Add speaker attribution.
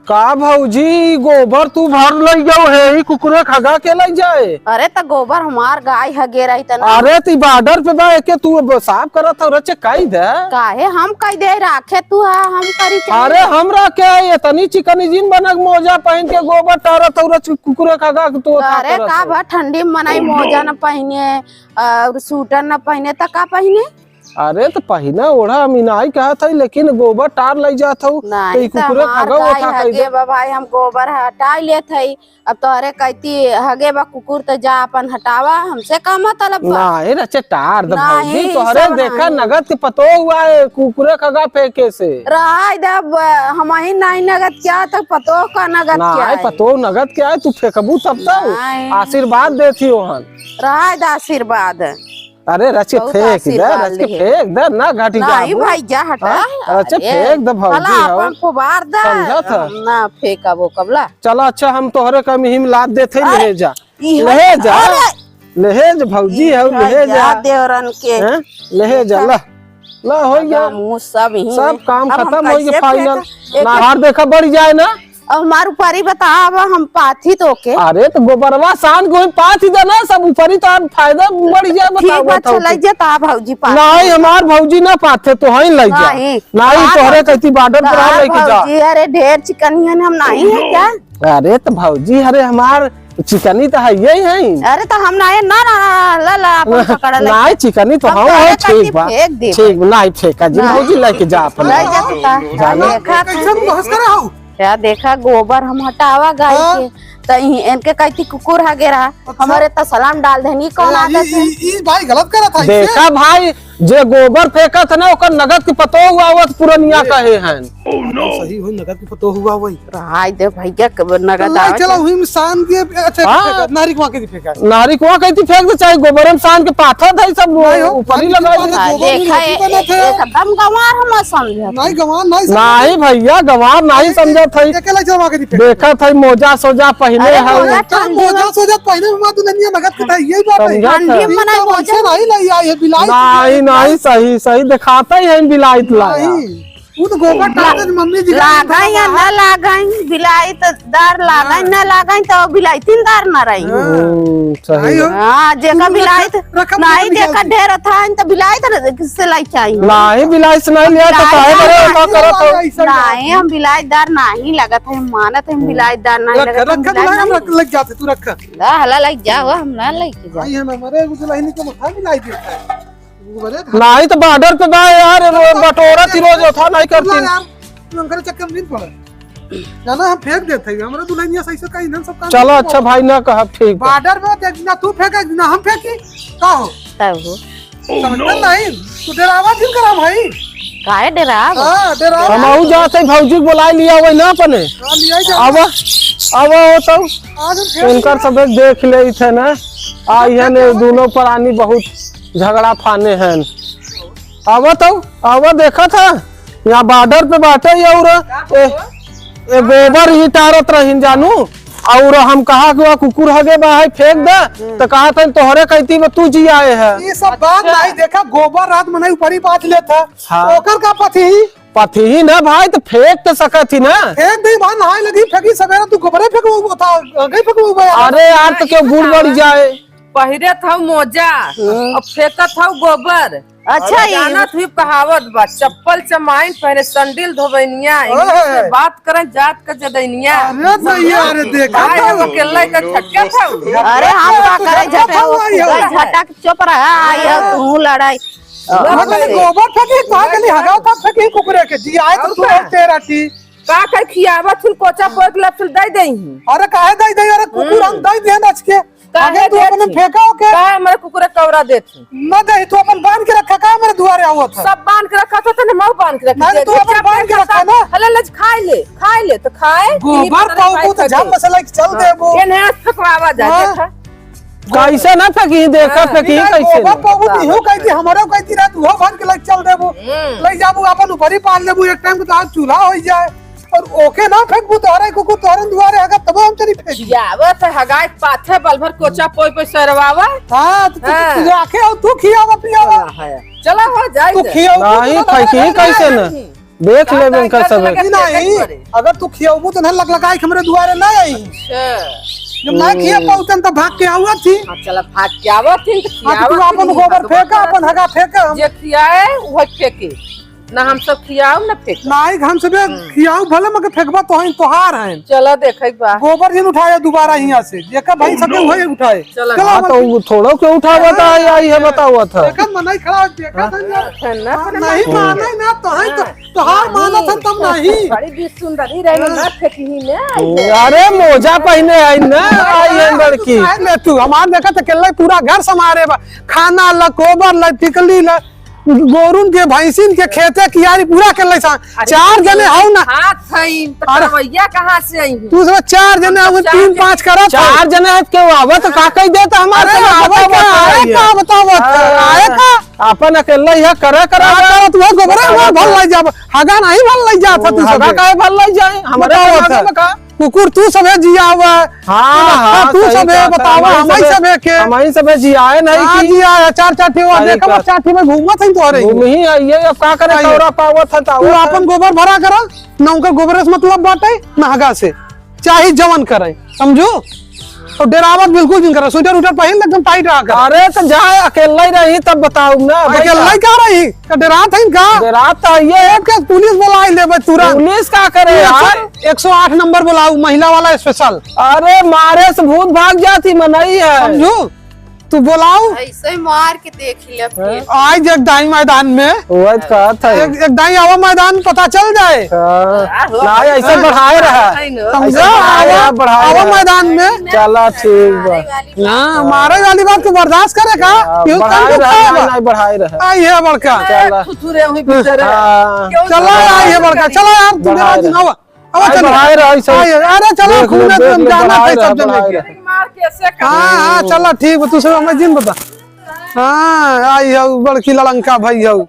Speaker 1: का भौजी गोबर तू भर लई जाओ है ही कुकुरे खगा के लई जाए।
Speaker 2: अरे त गोबर हमार गाय हगे रही तना।
Speaker 1: अरे ती बॉर्डर पे बा के तू साफ करत हो रचे काई दे
Speaker 2: काहे हम कई दे राखे तू है हम करी चाहिए।
Speaker 1: अरे हमरा के ये तनी चिकनी जीन बनक मोजा पहन के गोबर टारत हो रच कुकुरे खगा के तू
Speaker 2: अरे का बा ठंडी में मनाई मोजा न पहने और सूटर न पहने त का पहने।
Speaker 1: अरे तो पहिना ओढ़ा मिनाई कहा था लेकिन गोबर टार लई जात हो
Speaker 2: नहीं
Speaker 1: तो कुकुरे खगा उठा
Speaker 2: हगे बा भाई हम गोबर हटा लेत हई। अब तो अरे कहती हगे बा कुकुर त जा अपन हटावा हमसे का मतलब बा।
Speaker 1: नहीं रचे टार द भौजी
Speaker 2: नहीं,
Speaker 1: तोहरे
Speaker 2: सब
Speaker 1: देखा
Speaker 2: नहीं।
Speaker 1: नगद के पतो हुआ है कुकुरे खगा फेंके से
Speaker 2: रहा दब हम ही नहीं नगद क्या तक पतो का नगद क्या
Speaker 1: नहीं
Speaker 2: है।
Speaker 1: पतो नगद क्या है तू फेंकबू तब तो
Speaker 2: नहीं।
Speaker 1: आशीर्वाद देती ओहन।
Speaker 2: रहा द आशीर्वाद।
Speaker 1: अरे रचे
Speaker 2: बहुत
Speaker 1: फेंक दे
Speaker 2: आशीर्वाद
Speaker 1: रचे
Speaker 2: लिए।
Speaker 1: फेंक दे ना घाटी जा
Speaker 2: नहीं भाई जा हटा।
Speaker 1: रचे फेंक दे भौजी
Speaker 2: भला
Speaker 1: हो
Speaker 2: अपन फुबार दा
Speaker 1: समझत है?
Speaker 2: ना फेंका वो कबला।
Speaker 1: चलो अच्छा हम तोहरे का मिहिम लाद देते
Speaker 2: अरे,
Speaker 1: ले जा
Speaker 2: ई
Speaker 1: ले जा
Speaker 2: अरे,
Speaker 1: ले जा भौजी है ले जा
Speaker 2: देवरन के
Speaker 1: हैं? ले जा ला ला हो गया
Speaker 2: मुंह सब ही
Speaker 1: सब काम
Speaker 2: अब हम
Speaker 1: खत्म हो गया
Speaker 2: कैसे
Speaker 1: फाइनल
Speaker 2: फेंका?
Speaker 1: नाहर देखा बढ़ जाए ना।
Speaker 2: अब हमारे ऊपर ही बता अब हम पाथी तो के
Speaker 1: अरे तो गोबरवा शान को पाँच ही देना सब ऊपर ही तो फायदा बढ़ जाए
Speaker 2: ठीक
Speaker 1: बताओ
Speaker 2: बात
Speaker 1: बताओ
Speaker 2: चला जता भौजी पाथी।
Speaker 1: नहीं हमार भौजी ना पाथे तो है ले जा
Speaker 2: नहीं।
Speaker 1: नहीं तोहरे कहती बॉर्डर पर हम लेके जा।
Speaker 2: भौजी अरे ढेर चिकनियन हम नहीं है क्या।
Speaker 1: अरे तो भौजी अरे हमार चिकनी तो है यही है।
Speaker 2: अरे तो हम नहीं ना ना ला ला अपन पकड़ ले
Speaker 1: नहीं चिकनी तो
Speaker 2: हम
Speaker 1: हम
Speaker 2: तोहरे
Speaker 1: है
Speaker 2: कहती
Speaker 1: ठीक बा
Speaker 2: फेंक दे।
Speaker 1: ठीक नहीं फेंका जी भौजी लेके जा अपन
Speaker 2: ले जाता
Speaker 1: जाना।
Speaker 2: देखा
Speaker 3: कैसन बहस करे हो
Speaker 2: क्या देखा गोबर हम हटावा गाय के तो इनके कहती कुकुर हगे रहा हमारे तो सलाम डाल देनी कौन आदत है।
Speaker 3: ई भाई गलत करा था
Speaker 1: देखा भाई जे गोबर फेंका था ना ओकर नगद के पतो हुआ वो पुरनिया कहे हैं।
Speaker 3: सही हो नगद के पतो हुआ वही
Speaker 2: हाय दे भैया नगद
Speaker 3: लाई
Speaker 2: आवे
Speaker 3: चला हुई इंसान के अच्छा
Speaker 1: हाँ।
Speaker 3: नारी को के फेंका
Speaker 1: नारी कुआ कहती फेंक दे चाहे गोबर में शान के पाथा था सब
Speaker 3: नहीं हो,
Speaker 1: ऊपर ही
Speaker 3: पानी
Speaker 1: लगाई
Speaker 3: की
Speaker 1: दे।
Speaker 3: बात है।
Speaker 2: देखा
Speaker 3: गोबर में रोटी बना थे।
Speaker 2: एकदम गंवार हम समझे
Speaker 3: नहीं गवान नहीं
Speaker 1: नहीं भैया गवार नहीं समझा था
Speaker 3: अकेला चलवा के फेंका
Speaker 1: देखा था मोजा सोजा पहने
Speaker 2: अरे
Speaker 1: है
Speaker 2: मोजा
Speaker 3: तब मोजा सोजा पहले में तू नहीं नगद के था यही बात है
Speaker 1: समझा था।
Speaker 2: ठंडी में नहीं
Speaker 3: मोजा नहीं लाई आई है बिलाई
Speaker 1: नहीं नहीं सही सही दिखाता ही है बिलाइत लाया।
Speaker 3: नहीं वो तो गोबर डालते मम्मी जी
Speaker 2: लागाई या न लागाई बिलाई तो दार लागाई न लागाई तो बिलाई तीन दार न रही
Speaker 1: सही
Speaker 3: नहीं हो
Speaker 2: हाँ जेका बिलाई
Speaker 3: रकम
Speaker 2: नहीं
Speaker 3: निकाल
Speaker 2: जेका ढेर था तो बिलाई तो किससे लाई चाहिए
Speaker 1: नहीं बिलाई से नहीं लिया तो काहे करे का करत हो।
Speaker 2: नहीं हम बिलाईदार नहीं लगत है मानत है बिलाईदार नहीं
Speaker 3: रख
Speaker 2: लगत
Speaker 3: रख
Speaker 2: हम
Speaker 3: रख लग जाते तू रख
Speaker 2: ला हला लग जाओ हम ना लेके जा
Speaker 3: आई है ना मरे कुछ लाइन के मथा मिलाई देता है
Speaker 1: नहीं तो बॉर्डर पे बा यार बटोरा रोज था नहीं करती
Speaker 3: यार लंकर चक्कर नहीं पड़ा जाना हम फेंक देते हैं हमारे दुल्हनिया सही से कहीं ना सब काम
Speaker 1: चलो अच्छा भाई ना कहा ठीक बा।
Speaker 3: बॉर्डर में देख ना तू फेंका ना हम फेंकी का हो
Speaker 2: तब हो
Speaker 3: समझता नहीं तू डरावा क्यों करा भाई
Speaker 2: काहे डरा
Speaker 3: हां डरावा
Speaker 1: हम आऊ जाते भौजी बुला लिया वही ना अपने
Speaker 3: लिया जा
Speaker 1: अब हो तो
Speaker 3: आज हम फेंक
Speaker 1: उनकर सब देख ले थे ना आई है ने दोनों प्राणी बहुत झगड़ा फाने हैं। अब तो अब देखा था यहाँ बॉर्डर पे बाटे और ए गोबर ही टारत रही जानू और हम कहा कि कुकुर हगे बा है फेंक दे तो कहा था तोहरे कहती में तू जी आए है।
Speaker 3: ये सब बात नहीं देखा गोबर रात में नहीं ऊपर ही बात लेता
Speaker 1: हाँ।
Speaker 3: ओकर का पति
Speaker 1: पति ही ना भाई तो फेंक तो सका थी ना।
Speaker 3: एक दिन बाद नहाए लगी फेंकी सवेरा तू गोबरे फेंकू था गई फेंकू
Speaker 1: अरे यार तो क्यों गुड़ बढ़ जाए।
Speaker 4: पहिरे था मोजा और फेंकत था गोबर।
Speaker 2: अच्छा ये
Speaker 4: जाना थी कहावत बा चप्पल चमाइन पहले संडिल धोबैनिया इंग्लिश में बात करें जात का जदैनिया।
Speaker 3: अरे सही है अरे देखा
Speaker 4: आए हम अकेला का छटका था
Speaker 2: अरे हम का करे झटे झटक चुप रहा ये तू लड़ाई
Speaker 3: गोबर फेंकी कहा के लिए हगाव था फेंकी कुकुरे के जी आए तो तू तेरा टी
Speaker 4: का कह खियावा थुल कोचा पोक लफिल दे देही।
Speaker 3: अरे काहे दई दई अरे कुकुर हम दई दे नच के आगे तू अपन फेंका के
Speaker 4: का हमारे कुकुरे कवरा देती
Speaker 3: न दई तू अपन बांध के रखा का मेरे दुआरे आवत था
Speaker 4: सब बांध के रखा था तो मऊ बांध के रखा
Speaker 3: नहीं, तू अपन बांध के रखा ना।
Speaker 4: हले लज खाए ले तो खाए
Speaker 3: गोबर पाऊ तो जब मसला चल दे वो
Speaker 4: ये नया फकवावा जा देखा
Speaker 1: कैसे ना फेंकी देखा फेंकी कैसे
Speaker 3: गोबर पाऊ तो हो कहती हमारा कहती रात वो बांध के लग चल दे वो ले जाबू अपन ऊपर ही पाल लेबू एक टाइम को तो चूल्हा हो जाए और ओके ना फेंकबू तोहरे कुकुर तोहरे दुआरे अगर तब हम तेरी फेंकी
Speaker 4: खियावत है हगाय पाथे बल भर कोचा पोई पे सरवावा
Speaker 3: हां तो
Speaker 4: हाँ।
Speaker 3: तू जाके और तू खियावा पियावा
Speaker 4: चला हो जाए
Speaker 3: तू खियावा
Speaker 1: नहीं फेंकी कैसे न देख ले इनका सब
Speaker 3: नहीं अगर तू खियाबू तो नहीं लग हमरे दुआरे ना आई जब मैं खिया पाउतन तो भाग के आवा थी
Speaker 4: चला भाग के आवत थी
Speaker 3: तू अपन गोबर फेंका अपन हगा फेंका
Speaker 4: जे खियाए वो फेंके ना हम सब खियाओ ना फेंक
Speaker 3: नहीं हम सब खियाऊ भले मगर फेंकबा तो है तोहार है
Speaker 4: चला देखे बा
Speaker 3: गोबर जिन उठाया दोबारा यहाँ से जेका भाई सके वही उठाए
Speaker 4: चला
Speaker 1: हाँ तो थोड़ो क्यों उठावा था आई है बतावा था
Speaker 3: देखा मनाई खड़ा देखा था नहीं माने ना तो है तोहार माना था तब नहीं
Speaker 4: बड़ी भी सुंदरी रही ना फेंकी ने
Speaker 1: अरे मोजा पहने आई ना आई है लड़की
Speaker 3: ले तू हमार देखा तो केले पूरा घर समारे बा खाना ला गोबर ला टिकली ला गोरुन के भैंसिन के खेते कियारी पूरा कर ले चार जने आओ ना
Speaker 4: हाथ थई भैया कहां से आई हूं
Speaker 3: तू सब चार जने आओ 3-5 करा
Speaker 1: चार जने क्यों आवा तो का कह देता हमारे
Speaker 3: का बताओ आए का
Speaker 1: अपन अकेला ही करे करा
Speaker 3: तू गोबर भल लई जा हगा नहीं भल लई जा तू सब
Speaker 1: का भल लई जाए हमारे का
Speaker 3: कुकुर तू सबे जिया हुआ
Speaker 1: हाँ
Speaker 3: तू सबे बतावा हमारी सबे के
Speaker 1: हमारी सबे जियाए नहीं
Speaker 3: हां जिया 4 ठेवा देखा 4 ठे में घूमत है तोरे
Speaker 1: घूम ही आइए अब का करे तोरा पावत था
Speaker 3: तू अपन गोबर भरा करा ना उनका गोबर से मतलब बाटे ना हगा से चाहे जवन करे समझो और डेरावत बिल्कुल जिन करा स्वेटर उटर पहन एकदम टाइट रहा कर
Speaker 1: अरे तो जाए अकेला ही रही तब बताऊ ना
Speaker 3: अकेला ही का रही का डेरात है का
Speaker 1: रात आइए
Speaker 3: के पुलिस बुला ले तुरंत
Speaker 1: पुलिस का करे यार
Speaker 3: 108 नंबर बुलाऊ महिला वाला स्पेशल
Speaker 1: अरे मारे से भूत भाग जाती मनई है
Speaker 3: समझो तू बुलाऊ
Speaker 2: ऐसे ही मार के देख ले फिर
Speaker 3: आज एक दाई मैदान में
Speaker 1: वो कहा था
Speaker 3: एक दाई आवा मैदान पता चल जाए
Speaker 1: ना ऐसे बढ़ाए रहा
Speaker 3: समझा आवा मैदान में
Speaker 1: चला ठीक बा
Speaker 3: ना मारे वाली बात को बर्दाश्त करे का
Speaker 1: बढ़ाए रहा नहीं बढ़ाए रहा
Speaker 3: आई है बड़का
Speaker 4: खुथुरे हुई बेचारे
Speaker 3: चलो आई है बड़का चलो यार तू मेरा जिनावा अब चल
Speaker 1: बढ़ाए रहा ऐसे
Speaker 3: अरे चलो घूमने तुम जाना है सब जने के
Speaker 4: मार कैसे
Speaker 3: हाँ चलो ठीक है तू सब हमें जिन बता हाँ आई है बड़की ललंका भाई है